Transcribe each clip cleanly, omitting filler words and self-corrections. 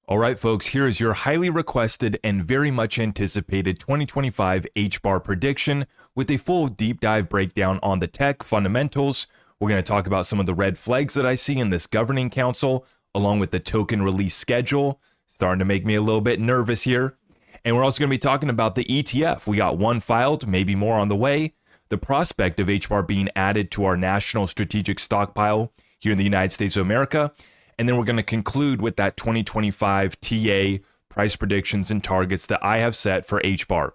All right, folks, here is your highly requested and very much anticipated 2025 HBAR prediction with a full deep dive breakdown on the tech fundamentals. We're going to talk about some of the red flags that I see in this governing council, along with the token release schedule. Starting to make me a little bit nervous here. And we're also going to be talking about the ETF. We got one filed, maybe more on the way. The prospect of HBAR being added to our national strategic stockpile here in the United States of America. And then we're going to conclude with that 2025 TA price predictions and targets that I have set for HBAR.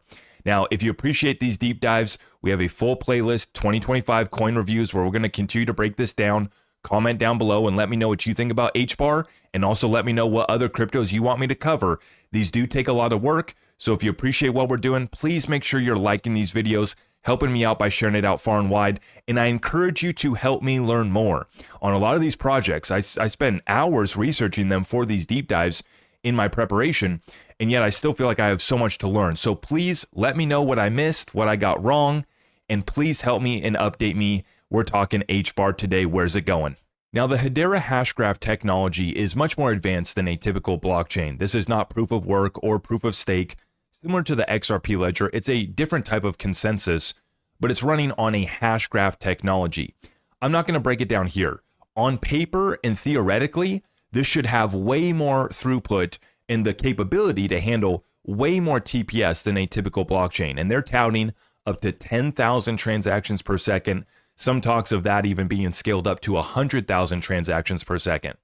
Now, if you appreciate these deep dives, we have a full playlist, 2025 coin reviews, where we're going to continue to break this down. Comment down below and let me know what you think about HBAR, and also let me know what other cryptos you want me to cover. These do take a lot of work, so if you appreciate what we're doing, please make sure you're liking these videos, helping me out by sharing it out far and wide, and I encourage you to help me learn more. On a lot of these projects, I spend hours researching them for these deep dives in my preparation, and yet I still feel like I have so much to learn. So please let me know what I missed, what I got wrong, and please help me and update me. We're talking HBAR today. Where's it going? Now, the Hedera hashgraph technology is much more advanced than a typical blockchain. This is not proof of work or proof of stake. Similar to the XRP ledger, it's a different type of consensus, but it's running on a hashgraph technology. I'm not going to break it down here. On paper and theoretically, this should have way more throughput and the capability to handle way more TPS than a typical blockchain. And they're touting up to 10,000 transactions per second. Some talks of that even being scaled up to 100,000 transactions per second.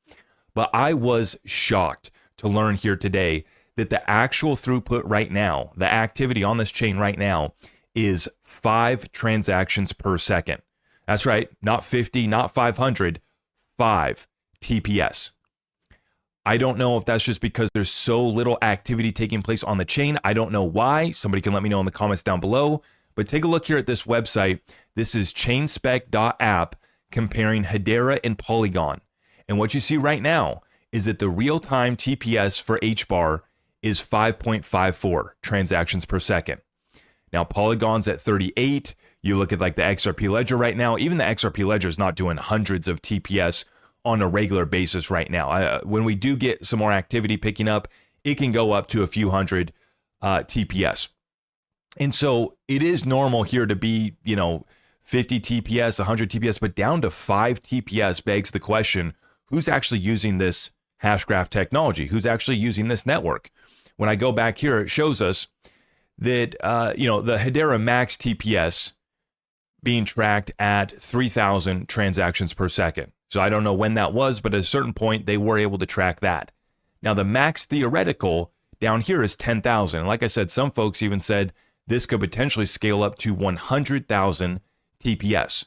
But I was shocked to learn here today that the actual throughput right now, the activity on this chain right now, is 5 transactions per second. That's right, not 50, not 500, 5 TPS. I don't know if that's just because there's so little activity taking place on the chain. I don't know why. Somebody can let me know in the comments down below. But take a look here at this website. This is chainspec.app comparing Hedera and Polygon. And what you see right now is that the real-time TPS for HBAR is 5.54 transactions per second. Now, Polygon's at 38. You look at like the XRP ledger right now. Even the XRP ledger is not doing hundreds of TPS on a regular basis right now. When we do get some more activity picking up, it can go up to a few hundred TPS. And so it is normal here to be, 50 TPS, 100 TPS, but down to 5 TPS begs the question, who's actually using this hashgraph technology? Who's actually using this network? When I go back here, it shows us that, the Hedera max TPS being tracked at 3,000 transactions per second. So I don't know when that was, but at a certain point, they were able to track that. Now, the max theoretical down here is 10,000. And like I said, some folks even said this could potentially scale up to 100,000 TPS.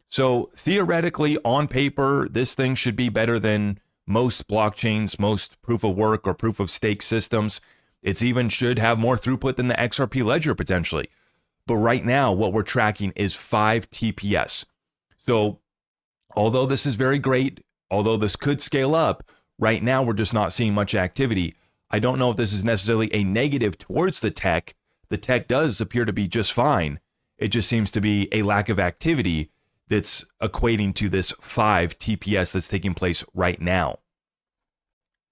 So theoretically, on paper, this thing should be better than most blockchains, most proof of work or proof of stake systems. It's even should have more throughput than the XRP ledger potentially. But right now, what we're tracking is 5 TPS. So although this is very great, although this could scale up, right now we're just not seeing much activity. I don't know if this is necessarily a negative towards the tech. The tech does appear to be just fine. It just seems to be a lack of activity that's equating to this 5 TPS that's taking place right now.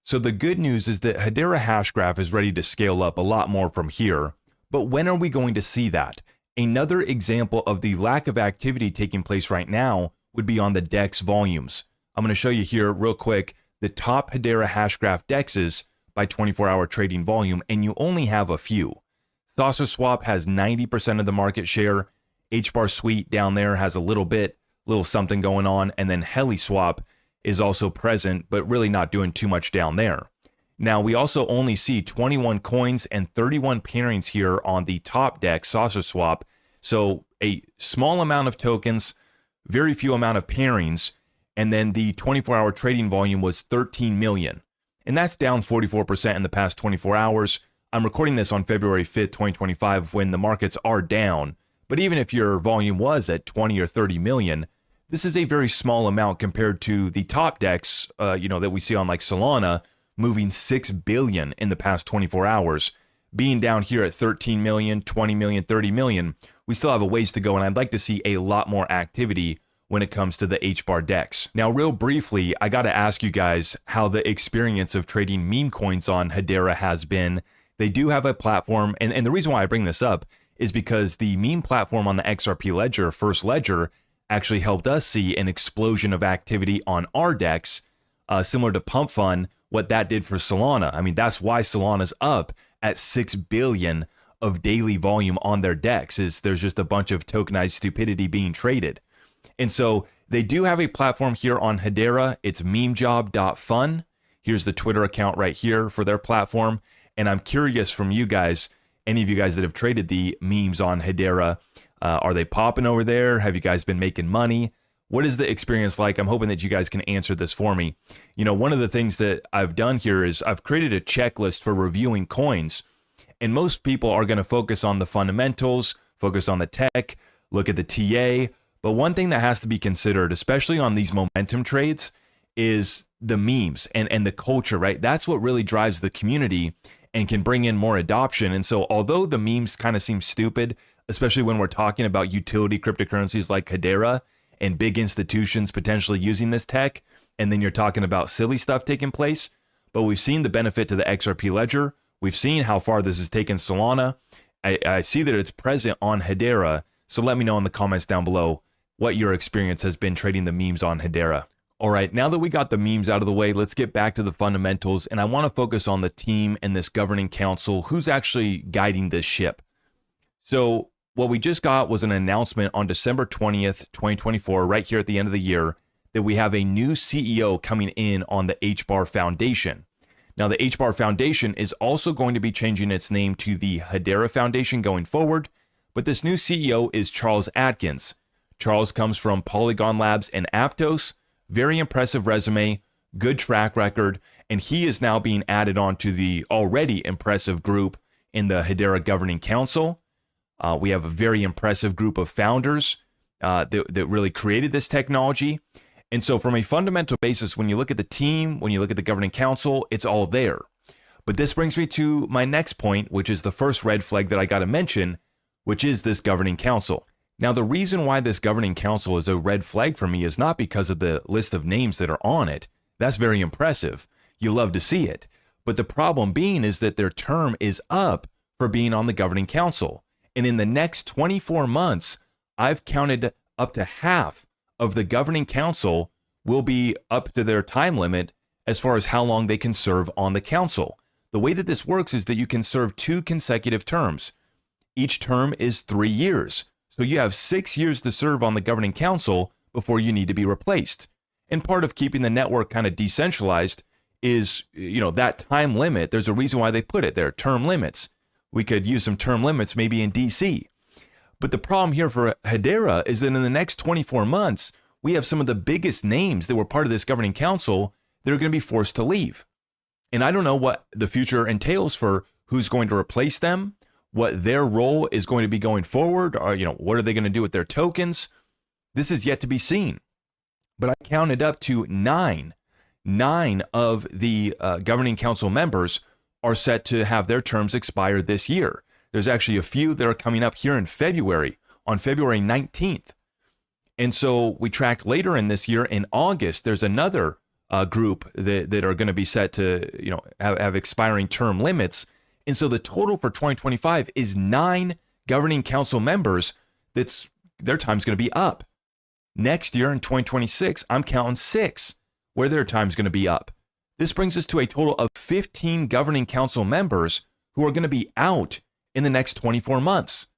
So the good news is that Hedera hashgraph is ready to scale up a lot more from here. But when are we going to see that? Another example of the lack of activity taking place right now would be on the DEX volumes. I'm going to show you here real quick the top Hedera hashgraph DEXs by 24-hour trading volume, and you only have a few. Saucer Swap has 90% of the market share. HBAR Suite down there has a little something going on, and then HeliSwap is also present, but really not doing too much down there. Now, we also only see 21 coins and 31 pairings here on the top DEX, Saucer Swap. So a small amount of tokens, very few amount of pairings, and then the 24-hour trading volume was 13 million. And that's down 44% in the past 24 hours. I'm recording this on February 5th, 2025, when the markets are down. But even if your volume was at 20 or 30 million, this is a very small amount compared to the top DEX, that we see on like Solana, moving 6 billion in the past 24 hours. Being down here at 13 million, 20 million, 30 million, we still have a ways to go, and I'd like to see a lot more activity when it comes to the HBAR DEX. Now, real briefly, I got to ask you guys how the experience of trading meme coins on Hedera has been. They do have a platform, and the reason why I bring this up is because the meme platform on the XRP ledger, First Ledger, actually helped us see an explosion of activity on our DEX, similar to Pump Fund, what that did for Solana. I mean, that's why Solana's up at 6 billion of daily volume on their DEX, is there's just a bunch of tokenized stupidity being traded. And so they do have a platform here on Hedera. It's memejob.fun. Here's the Twitter account right here for their platform. And I'm curious from you guys, any of you guys that have traded the memes on Hedera, are they popping over there? Have you guys been making money? What is the experience like? I'm hoping that you guys can answer this for me. You know, one of the things that I've done here is I've created a checklist for reviewing coins. And most people are going to focus on the fundamentals, focus on the tech, look at the TA. But one thing that has to be considered, especially on these momentum trades, is the memes and the culture, right? That's what really drives the community and can bring in more adoption. And so although the memes kind of seem stupid, especially when we're talking about utility cryptocurrencies like Hedera and big institutions potentially using this tech, and then you're talking about silly stuff taking place, but we've seen the benefit to the XRP ledger. We've seen how far this has taken Solana. I see that it's present on Hedera. So let me know in the comments down below what your experience has been trading the memes on Hedera. All right, now that we got the memes out of the way, let's get back to the fundamentals. And I want to focus on the team and this governing council, who's actually guiding this ship. So what we just got was an announcement on December 20th, 2024, right here at the end of the year, that we have a new CEO coming in on the HBAR Foundation. Now, the HBAR Foundation is also going to be changing its name to the Hedera Foundation going forward, but this new CEO is Charles Atkins. Charles comes from Polygon Labs and Aptos. Very impressive resume, good track record, and he is now being added on to the already impressive group in the Hedera Governing Council. We have a very impressive group of founders that really created this technology. And so from a fundamental basis, when you look at the team, when you look at the Governing Council, it's all there. But this brings me to my next point, which is the first red flag that I got to mention, which is this Governing Council. Now, the reason why this Governing Council is a red flag for me is not because of the list of names that are on it. That's very impressive. You love to see it. But the problem being is that their term is up for being on the Governing Council. And in the next 24 months, I've counted up to half of the Governing Council will be up to their time limit as far as how long they can serve on the council. The way that this works is that you can serve 2 consecutive terms. Each term is 3 years. So you have 6 years to serve on the Governing Council before you need to be replaced. And part of keeping the network kind of decentralized is, you know, that time limit. There's a reason why they put it there, term limits. We could use some term limits maybe in DC. But the problem here for Hedera is that in the next 24 months, we have some of the biggest names that were part of this Governing Council that are going to be forced to leave. And I don't know what the future entails for who's going to replace them, what their role is going to be going forward, or, you know, what are they going to do with their tokens? This is yet to be seen. But I counted up to nine of the Governing Council members are set to have their terms expire this year. There's actually a few that are coming up here in February, on February 19th. And so we track later in this year, in August, there's another group that are going to be set to, you know, have expiring term limits. And so the total for 2025 is 9 Governing Council members that's their time's going to be up. Next year in 2026, I'm counting 6 where their time's going to be up. This brings us to a total of 15 Governing Council members who are going to be out in the next 24 months.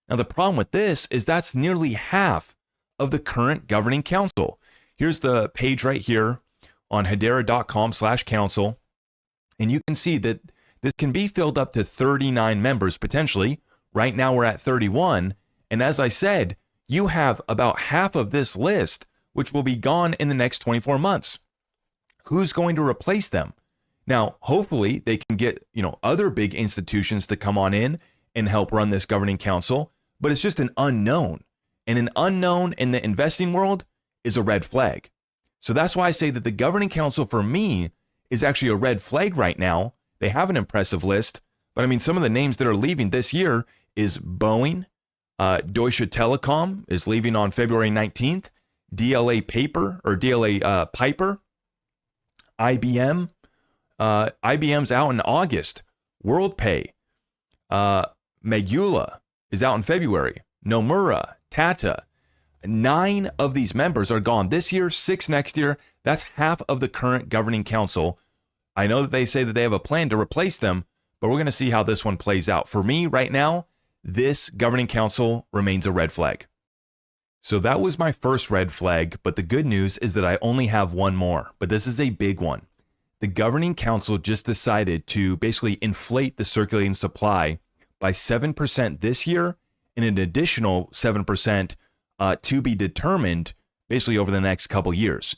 Now, the problem with this is that's nearly half of the current Governing Council. Here's the page right here on hedera.com/council. And you can see that this can be filled up to 39 members potentially. Right now we're at 31. And as I said, you have about half of this list, which will be gone in the next 24 months. Who's going to replace them? Now, hopefully they can get, you know, other big institutions to come on in and help run this Governing Council, but it's just an unknown. And an unknown in the investing world is a red flag. So that's why I say that the Governing Council for me is actually a red flag right now. They have an impressive list, but I mean, some of the names that are leaving this year is Boeing, Deutsche Telekom is leaving on February 19th, DLA Paper or DLA Piper, IBM. IBM's out in August. WorldPay, Megula is out in February. Nomura, Tata. 9 of these members are gone this year, 6 next year. That's half of the current governing council. I know that they say that they have a plan to replace them, but we're going to see how this one plays out. For me right now, this governing council remains a red flag. So that was my first red flag, but the good news is that I only have one more, but this is a big one. The governing council just decided to basically inflate the circulating supply by 7% this year and an additional 7% to be determined basically over the next couple years.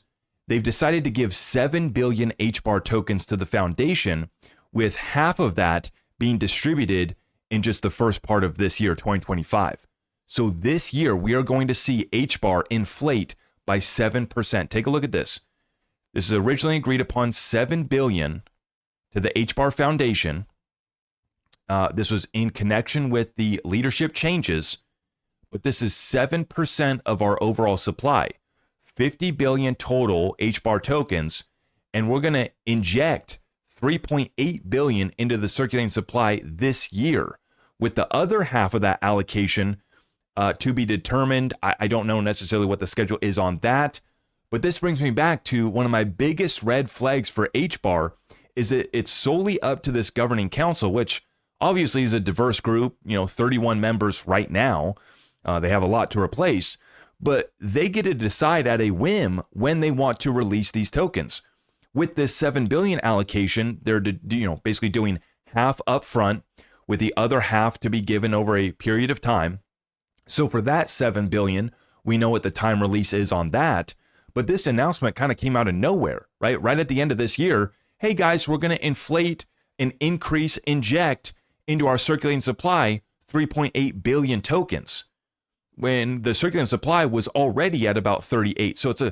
They've decided to give 7 billion HBAR tokens to the foundation, with half of that being distributed in just the first part of this year, 2025. So this year, we are going to see HBAR inflate by 7%. Take a look at this. This is originally agreed upon 7 billion to the HBAR Foundation. This was in connection with the leadership changes, but this is 7% of our overall supply. 50 billion total HBAR tokens, and we're going to inject 3.8 billion into the circulating supply this year, with the other half of that allocation to be determined. I don't know necessarily what the schedule is on that, but this brings me back to one of my biggest red flags for HBAR is that it's solely up to this governing council, which obviously is a diverse group, 31 members right now. They have a lot to replace, but they get to decide at a whim when they want to release these tokens. With this 7 billion allocation, they're basically doing half up front with the other half to be given over a period of time. So for that 7 billion, we know what the time release is on that. But this announcement kind of came out of nowhere, right? Right at the end of this year, hey guys, we're going to inflate and inject into our circulating supply 3.8 billion tokens, when the circulating supply was already at about 38. So it's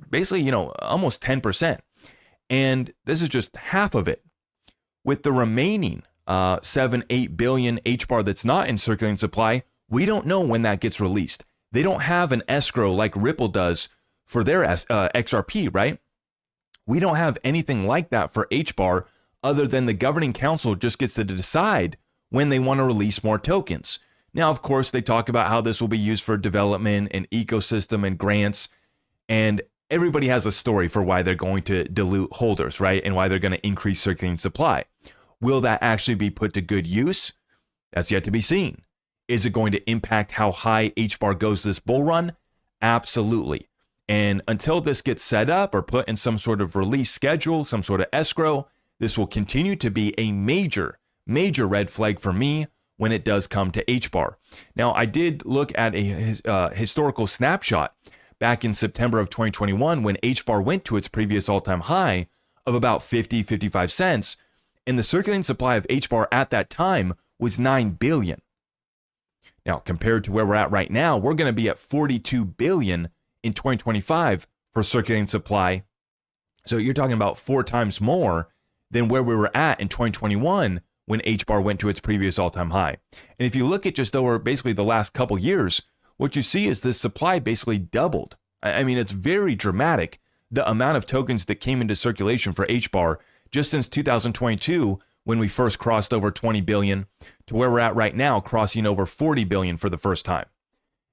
basically, almost 10%. And this is just half of it. With the remaining 7-8 billion HBAR that's not in circulating supply, we don't know when that gets released. They don't have an escrow like Ripple does for their XRP, right? We don't have anything like that for HBAR, other than the governing council just gets to decide when they want to release more tokens. Now, of course, they talk about how this will be used for development and ecosystem and grants, and everybody has a story for why they're going to dilute holders, right? And why they're going to increase circulating supply. Will that actually be put to good use? That's yet to be seen. Is it going to impact how high HBAR goes this bull run? Absolutely. And until this gets set up or put in some sort of release schedule, some sort of escrow, this will continue to be a major red flag for me when it does come to HBAR. Now, I did look at a historical snapshot back in September of 2021 when HBAR went to its previous all-time high of about 55 cents, and the circulating supply of HBAR at that time was 9 billion. Now, compared to where we're at right now, we're going to be at 42 billion in 2025 for circulating supply. So you're talking about 4 times more than where we were at in 2021 when HBAR went to its previous all-time high. And if you look at just over basically the last couple years, what you see is this supply basically doubled. I mean, it's very dramatic, the amount of tokens that came into circulation for HBAR just since 2022, when we first crossed over 20 billion, to where we're at right now, crossing over 40 billion for the first time.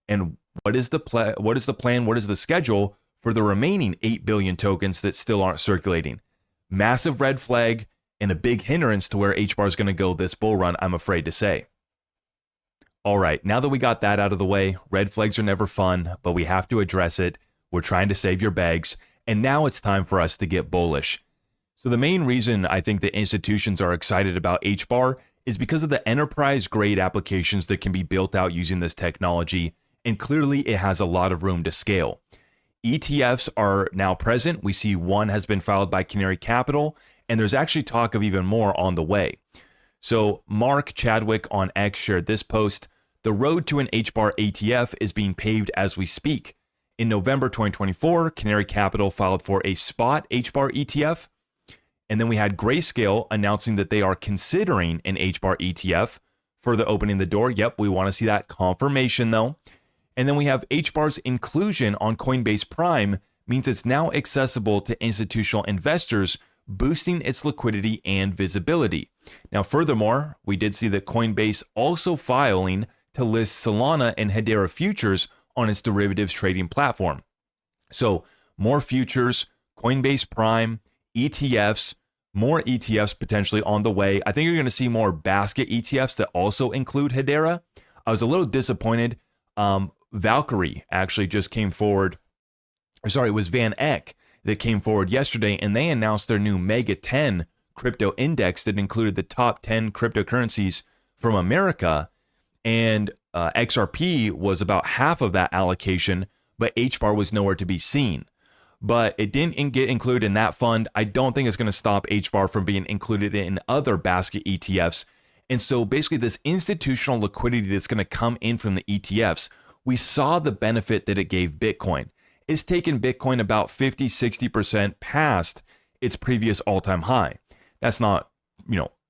And what is the plan? What is the schedule for the remaining 8 billion tokens that still aren't circulating? Massive red flag and a big hindrance to where HBAR is going to go this bull run, I'm afraid to say. All right, now that we got that out of the way, red flags are never fun, but we have to address it. We're trying to save your bags, and now it's time for us to get bullish. So the main reason I think that institutions are excited about HBAR is because of the enterprise-grade applications that can be built out using this technology, and clearly it has a lot of room to scale. ETFs are now present. We see one has been filed by Canary Capital, and there's actually talk of even more on the way. So Mark Chadwick on X shared this post. The road to an HBAR ETF is being paved as we speak. In November 2024, Canary Capital filed for a spot HBAR ETF. And then we had Grayscale announcing that they are considering an HBAR ETF, further opening the door. Yep, we want to see that confirmation though. And then we have HBAR's inclusion on Coinbase Prime means it's now accessible to institutional investors, boosting its liquidity and visibility. Now, furthermore, we did see that Coinbase also filing to list Solana and Hedera futures on its derivatives trading platform. So more futures, Coinbase Prime, ETFs, more ETFs potentially on the way. I think you're going to see more basket ETFs that also include Hedera. I was a little disappointed. Valkyrie actually just came forward. It was Van Eck that came forward yesterday, and they announced their new Mega 10 crypto index that included the top 10 cryptocurrencies from America. And XRP was about half of that allocation, but HBAR was nowhere to be seen. But it didn't get included in that fund. I don't think it's going to stop HBAR from being included in other basket ETFs. And so basically this institutional liquidity that's going to come in from the ETFs, we saw the benefit that it gave Bitcoin. It's taken Bitcoin about 50-60% past its previous all-time high. That's not,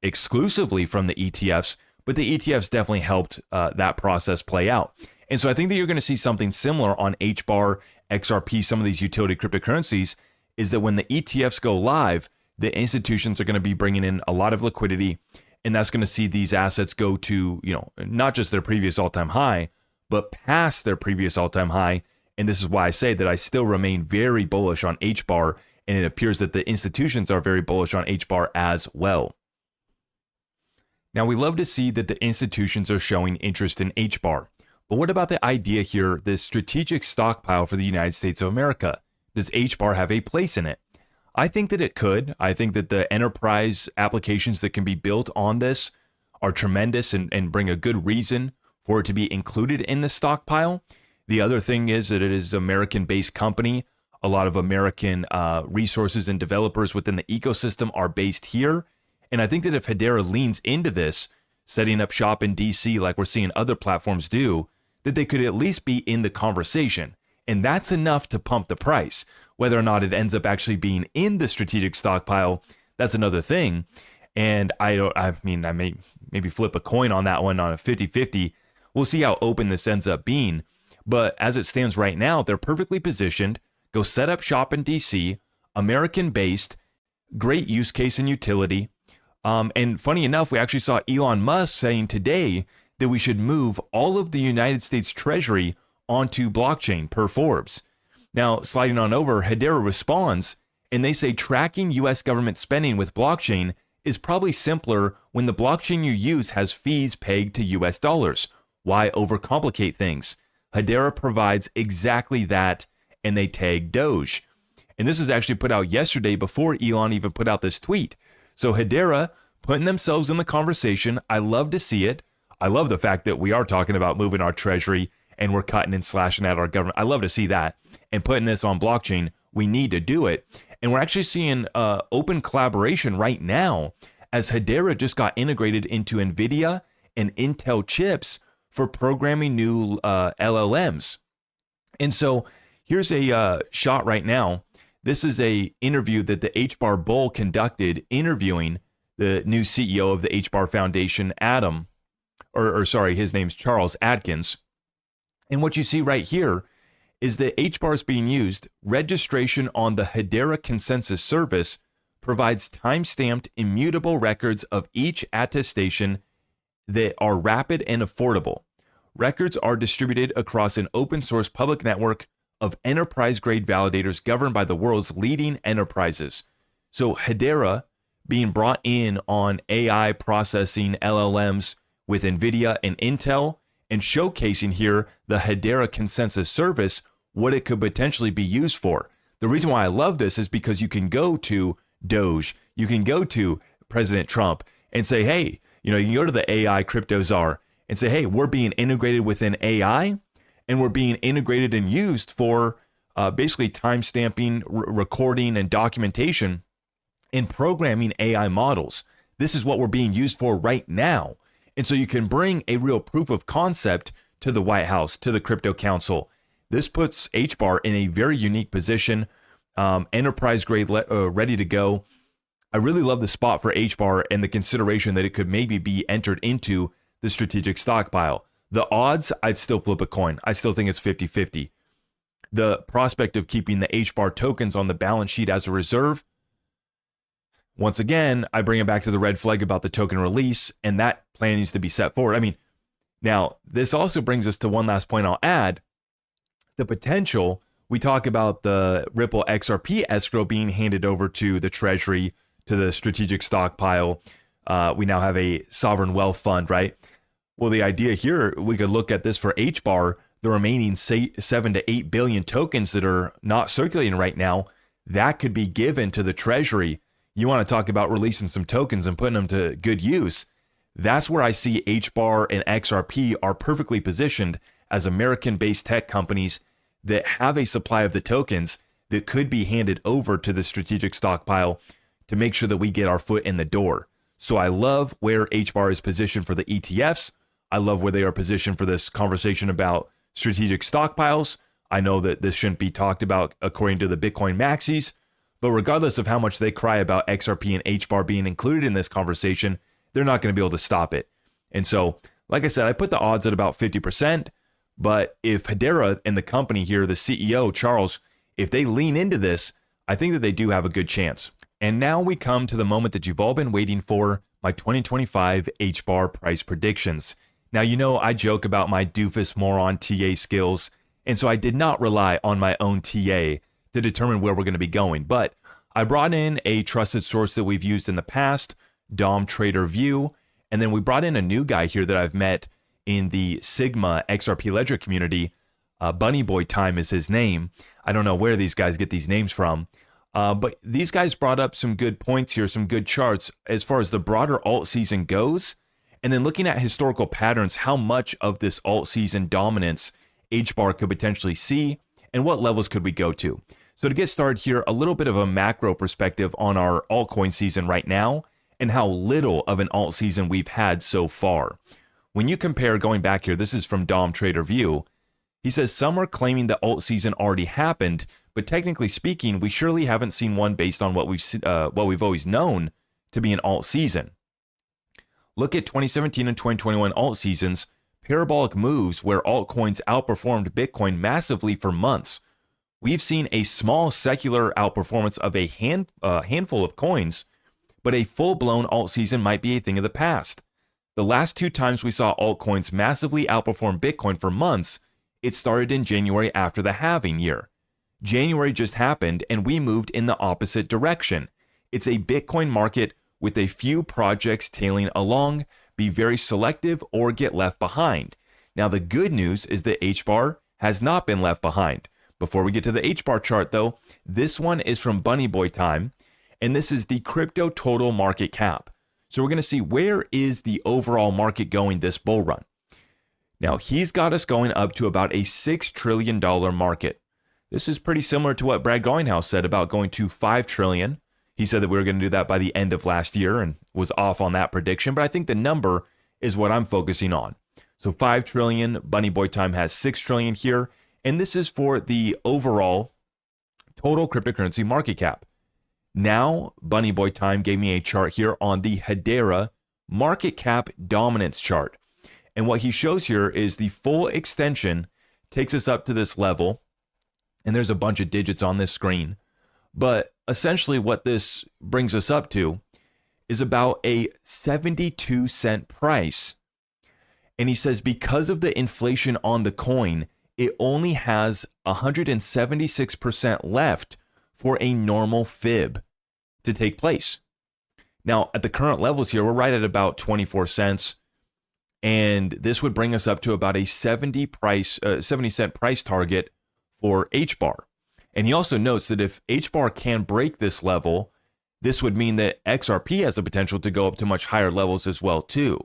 exclusively from the ETFs, but the ETFs definitely helped that process play out. And so I think that you're going to see something similar on HBAR, XRP, some of these utility cryptocurrencies, is that when the ETFs go live, the institutions are going to be bringing in a lot of liquidity, and that's going to see these assets go to, not just their previous all-time high, but past their previous all-time high. And this is why I say that I still remain very bullish on HBAR, and it appears that the institutions are very bullish on HBAR as well. Now, we love to see that the institutions are showing interest in HBAR, but what about the idea here, this strategic stockpile for the United States of America? Does HBAR have a place in it? I think that it could. I think that the enterprise applications that can be built on this are tremendous and bring a good reason for it to be included in the stockpile. The other thing is that it is an American-based company. A lot of American resources and developers within the ecosystem are based here. And I think that if Hedera leans into this, setting up shop in DC like we're seeing other platforms do, that they could at least be in the conversation. And that's enough to pump the price. Whether or not it ends up actually being in the strategic stockpile, that's another thing. And I may maybe flip a coin on that one on a 50-50. We'll see how open this ends up being. But as it stands right now, they're perfectly positioned. Go set up shop in DC, American-based, great use case and utility. And funny enough, we actually saw Elon Musk saying today that we should move all of the United States Treasury onto blockchain per Forbes. Now, sliding on over, Hedera responds, and they say tracking U.S. government spending with blockchain is probably simpler when the blockchain you use has fees pegged to U.S. dollars. Why overcomplicate things? Hedera provides exactly that, and they tag Doge. And this is actually put out yesterday before Elon even put out this tweet. So Hedera putting themselves in the conversation. I love to see it. I love the fact that we are talking about moving our treasury and we're cutting and slashing at our government. I love to see that. And putting this on blockchain, we need to do it. And we're actually seeing open collaboration right now as Hedera just got integrated into NVIDIA and Intel chips for programming new LLMs. And so here's a shot right now. This is a interview that the HBAR Bull conducted interviewing the new CEO of the HBAR Foundation, his name's Charles Atkins. And what you see right here is that HBAR is being used. Registration on the Hedera Consensus Service provides time-stamped, immutable records of each attestation that are rapid and affordable. Records are distributed across an open-source public network of enterprise-grade validators governed by the world's leading enterprises. So Hedera being brought in on AI processing LLMs with NVIDIA and Intel, and showcasing here the Hedera Consensus Service, what it could potentially be used for. The reason why I love this is because you can go to Doge, you can go to President Trump and say, hey, you can go to the AI crypto czar and say, hey, we're being integrated within AI, and we're being integrated and used for basically time-stamping, recording, and documentation in programming AI models. This is what we're being used for right now. And so you can bring a real proof of concept to the White House, to the Crypto Council. This puts HBAR in a very unique position, enterprise grade, ready to go. I really love the spot for HBAR and the consideration that it could maybe be entered into the strategic stockpile. The odds, I'd still flip a coin. I still think it's 50-50. The prospect of keeping the HBAR tokens on the balance sheet as a reserve, once again, I bring it back to the red flag about the token release, and that plan needs to be set forward. I mean, now, this also brings us to one last point I'll add. The potential, we talk about the Ripple XRP escrow being handed over to the Treasury, to the strategic stockpile. We now have a sovereign wealth fund, right? Well, the idea here, we could look at this for HBAR, the remaining 7 to 8 billion tokens that are not circulating right now, that could be given to the Treasury. You want to talk about releasing some tokens and putting them to good use. That's where I see HBAR and XRP are perfectly positioned as American-based tech companies that have a supply of the tokens that could be handed over to the strategic stockpile to make sure that we get our foot in the door. So I love where HBAR is positioned for the ETFs. I love where they are positioned for this conversation about strategic stockpiles. I know that this shouldn't be talked about according to the Bitcoin maxis, but regardless of how much they cry about XRP and HBAR being included in this conversation, they're not going to be able to stop it. And so, like I said, I put the odds at about 50%, but if Hedera and the company here, the CEO, Charles, if they lean into this, I think that they do have a good chance. And now we come to the moment that you've all been waiting for, my 2025 HBAR price predictions. Now, you know, I joke about my doofus moron TA skills, and so I did not rely on my own TA to determine where we're going to be going, but I brought in a trusted source that we've used in the past, Dom Trader View, and then we brought in a new guy here that I've met in the Sigma XRP Ledger community. Bunny Boy Time is his name. I don't know where these guys get these names from, but these guys brought up some good points here, some good charts as far as the broader alt season goes, and then looking at historical patterns, how much of this alt season dominance HBAR could potentially see, and what levels could we go to. So to get started here, a little bit of a macro perspective on our altcoin season right now, and how little of an alt season we've had so far. When you compare, going back here, this is from Dom Trader View, he says some are claiming the alt season already happened, but technically speaking, we surely haven't seen one based on what we've always known to be an alt season. Look at 2017 and 2021 alt seasons, parabolic moves where altcoins outperformed Bitcoin massively for months. We've seen a small secular outperformance of a handful of coins, but a full-blown alt season might be a thing of the past. The last two times we saw altcoins massively outperform Bitcoin for months, it started in January after the halving year. January just happened and we moved in the opposite direction. It's a Bitcoin market with a few projects tailing along. Be very selective or get left behind. Now the good news is that HBAR has not been left behind. Before we get to the HBAR chart though, this one is from Bunny Boy Time, and this is the crypto total market cap. So we're going to see where is the overall market going this bull run. Now he's got us going up to about a $6 trillion market. This is pretty similar to what Brad Garlinghouse said about going to $5 trillion. He said that we were going to do that by the end of last year and was off on that prediction, but I think the number is what I'm focusing on. So 5 trillion, Bunny Boy Time has 6 trillion here, and this is for the overall total cryptocurrency market cap. Now, Bunny Boy Time gave me a chart here on the Hedera market cap dominance chart. And what he shows here is the full extension takes us up to this level, and there's a bunch of digits on this screen. But essentially what this brings us up to is about a 72-cent price. And he says because of the inflation on the coin, it only has 176% left for a normal fib to take place. Now, at the current levels here, we're right at about 24 cents. And this would bring us up to about a 70 cent price target for HBAR. And he also notes that if HBAR can break this level, this would mean that XRP has the potential to go up to much higher levels as well too.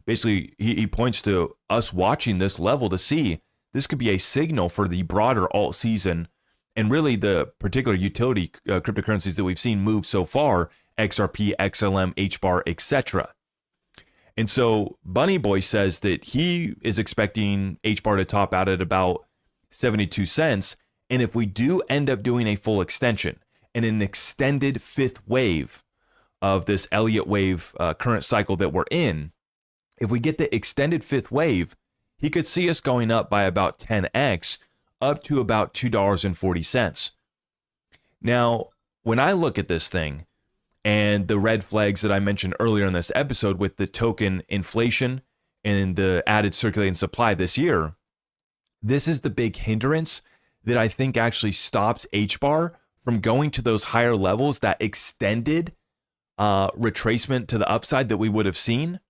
Basically, he points to us watching this level to see this could be a signal for the broader alt season and really the particular utility cryptocurrencies that we've seen move so far, XRP, XLM, HBAR, etc. And so Bunny Boy says that he is expecting HBAR to top out at about 72 cents. And if we do end up doing a full extension and an extended fifth wave of this Elliott wave current cycle that we're in, if we get the extended fifth wave, he could see us going up by about 10x up to about $2.40. Now, when I look at this thing and the red flags that I mentioned earlier in this episode with the token inflation and the added circulating supply this year, this is the big hindrance that I think actually stops HBAR from going to those higher levels, that extended retracement to the upside that we would have seen.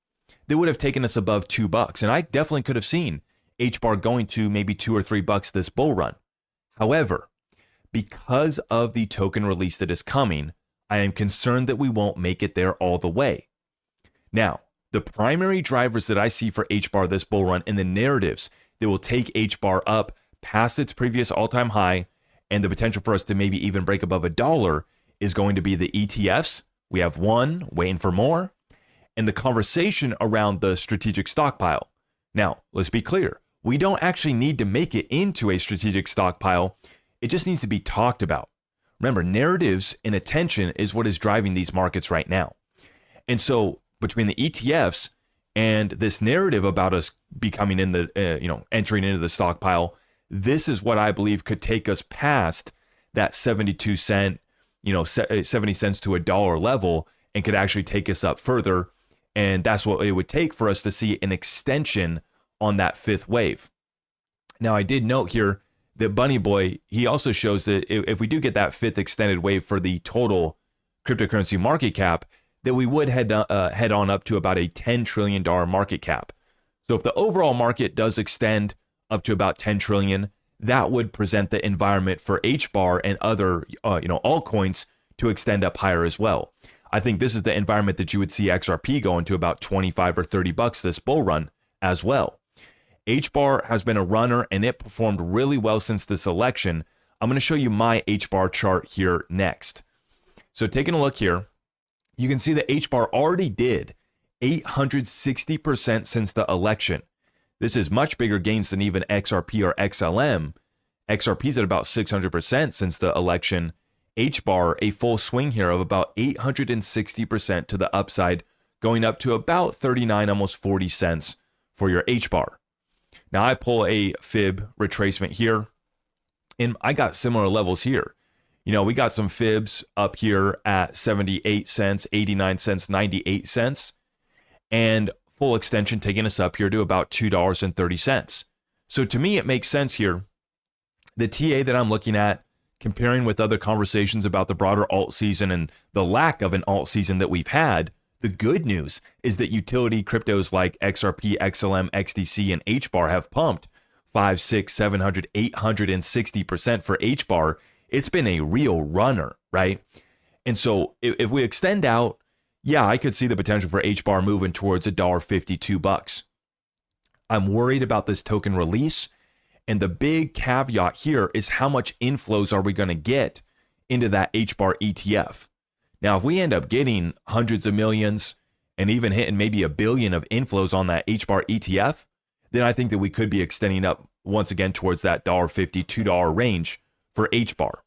That would have taken us above $2. And I definitely could have seen HBAR going to maybe $2 or $3 this bull run. However, because of the token release that is coming, I am concerned that we won't make it there all the way. Now, the primary drivers that I see for HBAR this bull run and the narratives that will take HBAR up past its previous all-time high and the potential for us to maybe even break above $1 is going to be the ETFs. We have one, waiting for more, and the conversation around the strategic stockpile. Now, let's be clear. We don't actually need to make it into a strategic stockpile. It just needs to be talked about. Remember, narratives and attention is what is driving these markets right now. And so between the ETFs and this narrative about us becoming in the, entering into the stockpile, this is what I believe could take us past that 72 cent, 70 cents to $1 level and could actually take us up further. And that's what it would take for us to see an extension on that fifth wave. Now, I did note here that Bunny Boy, he also shows that if we do get that fifth extended wave for the total cryptocurrency market cap, that we would head on up to about a $10 trillion market cap. So if the overall market does extend up to about 10 trillion, that would present the environment for HBAR and other altcoins to extend up higher as well. I think this is the environment that you would see XRP going to about 25 or $30 this bull run as well. HBAR has been a runner and it performed really well since this election. I'm going to show you my HBAR chart here next. So taking a look here, you can see that HBAR already did 860% since the election. This is much bigger gains than even XRP or XLM. XRP's at about 600% since the election. HBAR, a full swing here of about 860% to the upside, going up to about 39, almost 40 cents for your HBAR. Now I pull a fib retracement here, and I got similar levels here. We got some fibs up here at 78 cents, 89 cents, 98 cents, and full extension taking us up here to about $2.30. So to me, it makes sense here. The TA that I'm looking at, comparing with other conversations about the broader alt season and the lack of an alt season that we've had, the good news is that utility cryptos like XRP, XLM, XDC, and HBAR have pumped 500, 600, 700, 860% for HBAR. It's been a real runner, right? And so if we extend out, yeah, I could see the potential for HBAR moving towards $1.52. I'm worried about this token release. And the big caveat here is how much inflows are we going to get into that HBAR ETF? Now, if we end up getting hundreds of millions and even hitting maybe $1 billion of inflows on that HBAR ETF, then I think that we could be extending up once again towards that $1.50, $2 range for HBAR.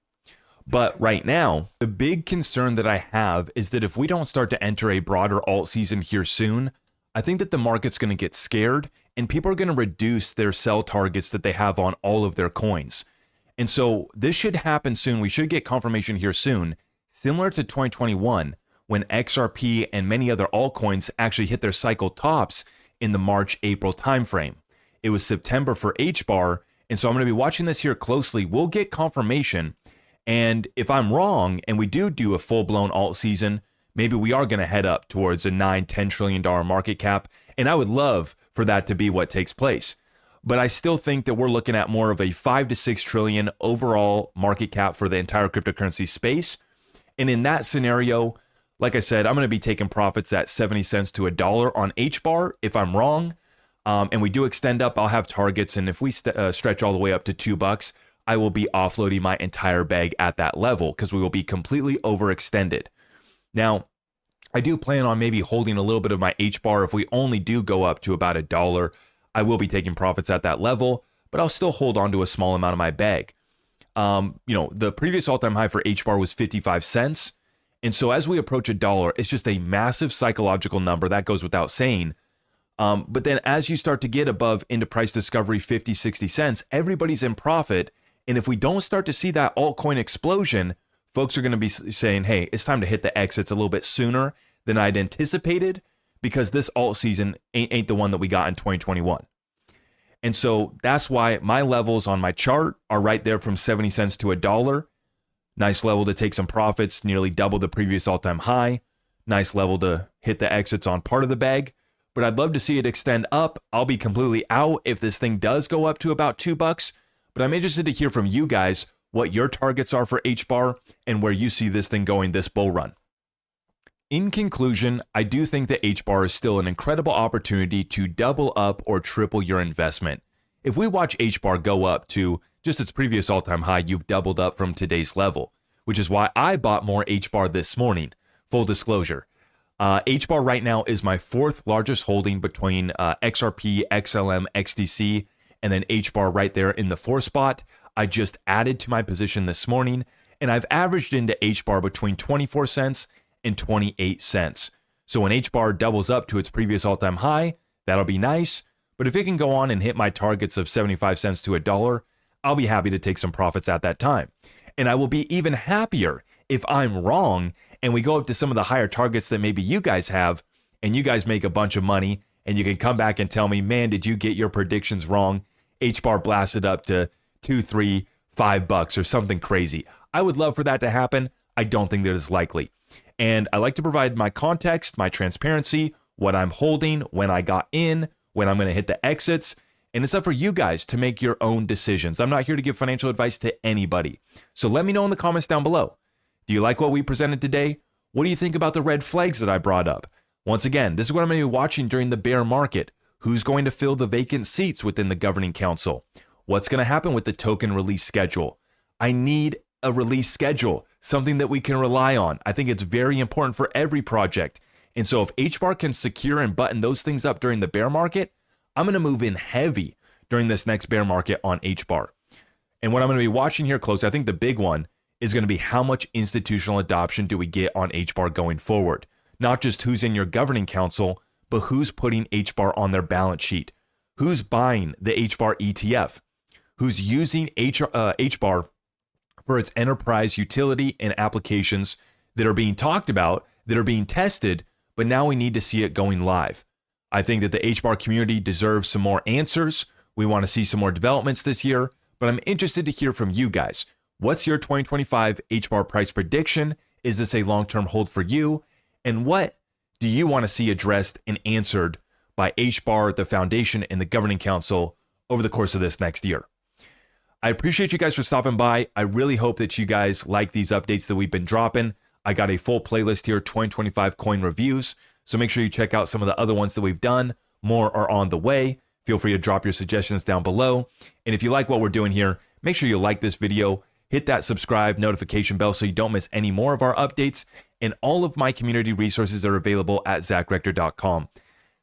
But right now, the big concern that I have is that if we don't start to enter a broader alt season here soon, I think that the market's going to get scared and people are going to reduce their sell targets that they have on all of their coins. And so this should happen soon. We should get confirmation here soon, similar to 2021, when XRP and many other altcoins actually hit their cycle tops in the March-April timeframe. It was September for HBAR, and so I'm going to be watching this here closely. We'll get confirmation, and if I'm wrong and we do a full-blown alt season, maybe we are going to head up towards a $9-10 trillion market cap, and I would love for that to be what takes place. But I still think that we're looking at more of a 5 to 6 trillion overall market cap for the entire cryptocurrency space. And in that scenario, like I said, I'm going to be taking profits at 70 cents to $1 on HBAR if I'm wrong. And we do extend up, I'll have targets. And if we stretch all the way up to $2, I will be offloading my entire bag at that level because we will be completely overextended. Now, I do plan on maybe holding a little bit of my HBAR. If we only do go up to about $1, I will be taking profits at that level, but I'll still hold on to a small amount of my bag. The previous all-time high for HBAR was 55 cents. And so as we approach $1, it's just a massive psychological number. That goes without saying. But then as you start to get above into price discovery 50, 60 cents, everybody's in profit. And if we don't start to see that altcoin explosion, folks are going to be saying, hey, it's time to hit the exits a little bit sooner than I'd anticipated, because this alt season ain't the one that we got in 2021. And so that's why my levels on my chart are right there from 70 cents to $1. Nice level to take some profits, nearly double the previous all-time high. Nice level to hit the exits on part of the bag. But I'd love to see it extend up. I'll be completely out if this thing does go up to about $2. But I'm interested to hear from you guys what your targets are for HBAR and where you see this thing going this bull run. In conclusion, I do think that HBAR is still an incredible opportunity to double up or triple your investment. If we watch HBAR go up to just its previous all-time high, you've doubled up from today's level, which is why I bought more HBAR this morning. Full disclosure. HBAR right now is my fourth largest holding between XRP, XLM, XDC, and then HBAR right there in the fourth spot. I just added to my position this morning, and I've averaged into HBAR between 24 cents and 28 cents. So when HBAR doubles up to its previous all-time high, that'll be nice. But if it can go on and hit my targets of 75 cents to $1, I'll be happy to take some profits at that time. And I will be even happier if I'm wrong and we go up to some of the higher targets that maybe you guys have, and you guys make a bunch of money, and you can come back and tell me, man, did you get your predictions wrong? HBAR blasted up to $2, $3, $5 or something crazy. I would love for that to happen. I don't think that is likely. And I like to provide my context, my transparency, what I'm holding, when I got in, when I'm going to hit the exits. And it's up for you guys to make your own decisions. I'm not here to give financial advice to anybody. So let me know in the comments down below. Do you like what we presented today? What do you think about the red flags that I brought up? Once again, this is what I'm going to be watching during the bear market. Who's going to fill the vacant seats within the governing council? What's going to happen with the token release schedule? I need a release schedule, something that we can rely on. I think it's very important for every project. And so if HBAR can secure and button those things up during the bear market, I'm going to move in heavy during this next bear market on HBAR. And what I'm going to be watching here closely, I think the big one is going to be how much institutional adoption do we get on HBAR going forward? Not just who's in your governing council, but who's putting HBAR on their balance sheet? Who's buying the HBAR ETF? Who's using HBAR for its enterprise utility and applications that are being talked about, that are being tested, but now we need to see it going live. I think that the HBAR community deserves some more answers. We want to see some more developments this year, but I'm interested to hear from you guys. What's your 2025 HBAR price prediction? Is this a long-term hold for you? And what do you want to see addressed and answered by HBAR, the foundation, and the governing council over the course of this next year? I appreciate you guys for stopping by. I really hope that you guys like these updates that we've been dropping. I got a full playlist here, 2025 coin reviews. So make sure you check out some of the other ones that we've done. More are on the way. Feel free to drop your suggestions down below. And if you like what we're doing here, make sure you like this video, hit that subscribe notification bell so you don't miss any more of our updates. And all of my community resources are available at zachrector.com.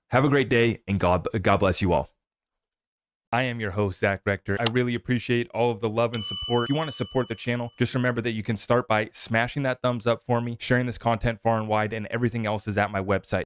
Have a great day, and God bless you all. I am your host, Zach Rector. I really appreciate all of the love and support. If you want to support the channel, just remember that you can start by smashing that thumbs up for me, sharing this content far and wide, and everything else is at my website.